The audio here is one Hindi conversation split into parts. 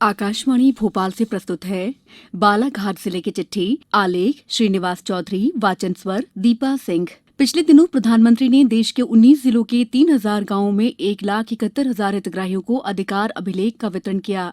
आकाशवाणी भोपाल से प्रस्तुत है बालाघाट जिले की चिट्ठी। आलेख श्रीनिवास चौधरी, वाचन स्वर दीपा सिंह। पिछले दिनों प्रधानमंत्री ने देश के 19 जिलों के 3,000 गांवों में 1,71,000 हितग्राहियों को अधिकार अभिलेख का वितरण किया।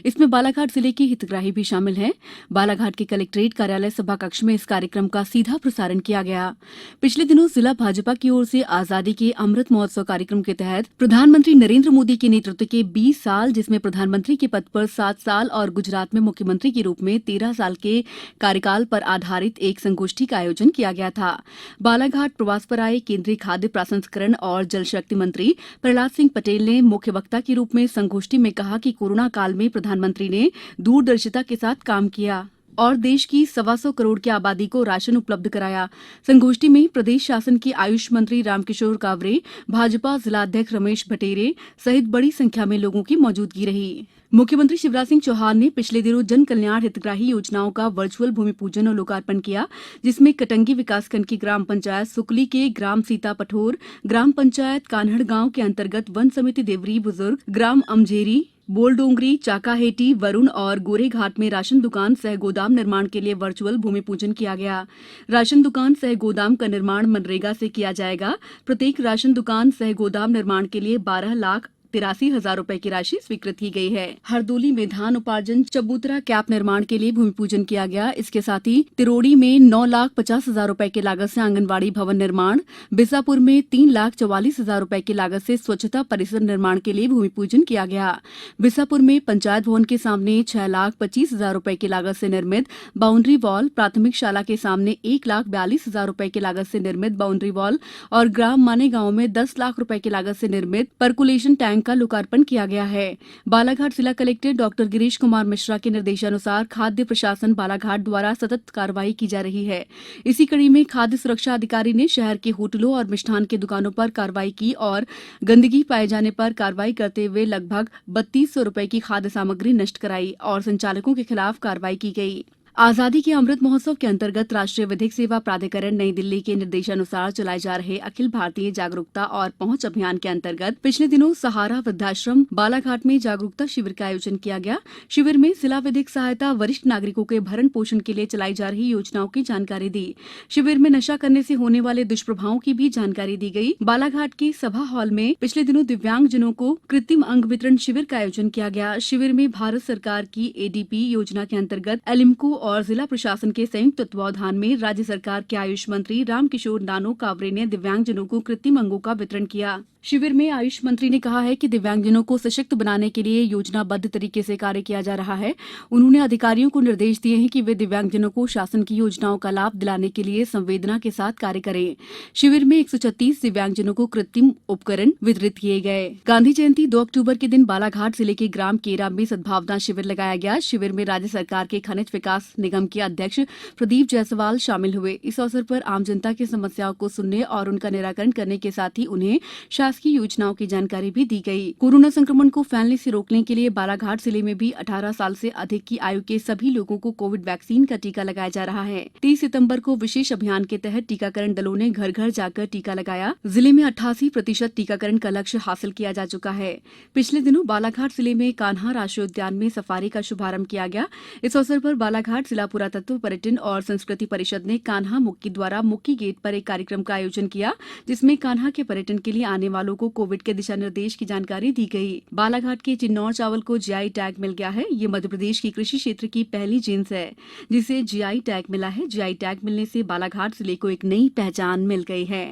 इसमें बालाघाट जिले के हितग्राही भी शामिल हैं। बालाघाट के कलेक्ट्रेट कार्यालय सभा कक्ष में इस कार्यक्रम का सीधा प्रसारण किया गया। पिछले दिनों जिला भाजपा की ओर से आजादी के अमृत महोत्सव कार्यक्रम के तहत प्रधानमंत्री नरेंद्र मोदी के नेतृत्व के 20 साल, जिसमें प्रधानमंत्री के पद पर 7 साल और गुजरात में मुख्यमंत्री के रूप में 13 साल के कार्यकाल पर आधारित एक संगोष्ठी का आयोजन किया गया था। बालाघाट प्रवास पर आए केंद्रीय खाद्य प्रसंस्करण और जल शक्ति मंत्री प्रहलाद सिंह पटेल ने मुख्य वक्ता के रूप में संगोष्ठी में कहा कि कोरोना काल में प्रधानमंत्री ने दूरदर्शिता के साथ काम किया और देश की 125 करोड़ की आबादी को राशन उपलब्ध कराया। संगोष्ठी में प्रदेश शासन के आयुष मंत्री रामकिशोर कावरे, भाजपा जिलाध्यक्ष रमेश भटेरे सहित बड़ी संख्या में लोगों की मौजूदगी रही। मुख्यमंत्री शिवराज सिंह चौहान ने पिछले दिनों जन कल्याण हितग्राही योजनाओं का वर्चुअल भूमि पूजन और लोकार्पण किया, जिसमें कटंगी विकासखंड की ग्राम पंचायत सुकली के ग्राम सीता पठोर, ग्राम पंचायत कान्हड़ गांव के अंतर्गत वन समिति देवरी बुजुर्ग, ग्राम अमझेरी, बोलडोंगरी, चाकाहेटी, वरुण और गोरेघाट में राशन दुकान सह गोदाम निर्माण के लिए वर्चुअल भूमि पूजन किया गया। राशन दुकान सह गोदाम का निर्माण मनरेगा से किया जाएगा। प्रत्येक राशन दुकान सह गोदाम निर्माण के लिए 12,83,000 रुपए की राशि स्वीकृत की गई है। हरदोली में धान उपार्जन चबूतरा कैप निर्माण के लिए भूमि पूजन किया गया। इसके साथ ही तिरोड़ी में 9,50,000 रुपए की लागत से आंगनबाड़ी भवन निर्माण, बिसापुर में 3,44,000 रुपए की लागत से स्वच्छता परिसर निर्माण के लिए भूमि पूजन किया गया। बिसापुर में पंचायत भवन के सामने 6,25,000 रुपए की लागत से निर्मित बाउंड्री वॉल, प्राथमिक शाला के सामने 1,42,000 रुपए की लागत से निर्मित बाउंड्री वॉल और ग्राम माने गांव में 10 लाख रुपए की लागत से निर्मित पर्कुलेशन टैंक का लोकार्पण किया गया है। बालाघाट जिला कलेक्टर डॉक्टर गिरीश कुमार मिश्रा के निर्देशानुसार खाद्य प्रशासन बालाघाट द्वारा सतत कार्रवाई की जा रही है। इसी कड़ी में खाद्य सुरक्षा अधिकारी ने शहर के होटलों और मिष्ठान की दुकानों पर कार्रवाई की और गंदगी पाए जाने पर कार्रवाई करते हुए लगभग 3,200 रुपए की खाद्य सामग्री नष्ट कराई और संचालकों के खिलाफ कार्रवाई की गई। आजादी के अमृत महोत्सव के अंतर्गत राष्ट्रीय विधिक सेवा प्राधिकरण नई दिल्ली के निर्देशानुसार चलाए जा रहे अखिल भारतीय जागरूकता और पहुंच अभियान के अंतर्गत पिछले दिनों सहारा वृद्धाश्रम बालाघाट में जागरूकता शिविर का आयोजन किया गया। शिविर में जिला विधिक सहायता वरिष्ठ नागरिकों के भरण पोषण के लिए चलाई जा रही योजनाओं की जानकारी दी। शिविर में नशा करने से होने वाले दुष्प्रभावों की भी जानकारी दी गई। बालाघाट के सभा हॉल में पिछले दिनों दिव्यांगजनों को कृत्रिम अंग वितरण शिविर का आयोजन किया गया। शिविर में भारत सरकार की एडीपी योजना के अंतर्गत एलिम्को और जिला प्रशासन के संयुक्त तत्वावधान में राज्य सरकार के आयुष मंत्री रामकिशोर नानो कावरे ने दिव्यांगजनों को कृत्रिम अंगों का वितरण किया। शिविर में आयुष मंत्री ने कहा है कि दिव्यांगजनों को सशक्त बनाने के लिए योजनाबद्ध तरीके से कार्य किया जा रहा है। उन्होंने अधिकारियों को निर्देश दिए हैं कि वे दिव्यांगजनों को शासन की योजनाओं का लाभ दिलाने के लिए संवेदना के साथ कार्य करें। शिविर में 136 दिव्यांगजनों को कृत्रिम उपकरण वितरित किए गए। गांधी जयंती 2 अक्टूबर के दिन बालाघाट जिले के ग्राम केरा में सद्भावना शिविर लगाया गया। शिविर में राज्य सरकार के खनिज विकास निगम के अध्यक्ष प्रदीप जायसवाल शामिल हुए। इस अवसर पर आम जनता की समस्याओं को सुनने और उनका निराकरण करने के साथ ही उन्हें शासकीय योजनाओं की जानकारी भी दी गई। कोरोना संक्रमण को फैलने से रोकने के लिए बालाघाट जिले में भी 18 साल से अधिक की आयु के सभी लोगों को कोविड वैक्सीन का टीका लगाया जा रहा है। 30 सितंबर को विशेष अभियान के तहत टीकाकरण दलों ने घर घर जाकर टीका लगाया। जिले में 88% टीकाकरण का लक्ष्य हासिल किया जा चुका है। पिछले दिनों बालाघाट जिले में कान्हा राष्ट्रीय उद्यान में सफारी का शुभारंभ किया गया। इस अवसर पर बालाघाट जिला पुरातत्व, पर्यटन और संस्कृति परिषद ने कान्हा मुक्की द्वारा मुक्की गेट पर एक कार्यक्रम का आयोजन किया, जिसमें कान्हा के पर्यटन के लिए आने वालों को कोविड के दिशा निर्देश की जानकारी दी गई। बालाघाट के चिन्नौर चावल को जीआई टैग मिल गया है। ये मध्य प्रदेश की कृषि क्षेत्र की पहली जिन्स है जिसे जीआई टैग मिला है। जीआई टैग मिलने से बालाघाट जिले को एक नई पहचान मिल गई है।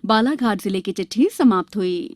बालाघाट जिले की चिट्ठी समाप्त हुई।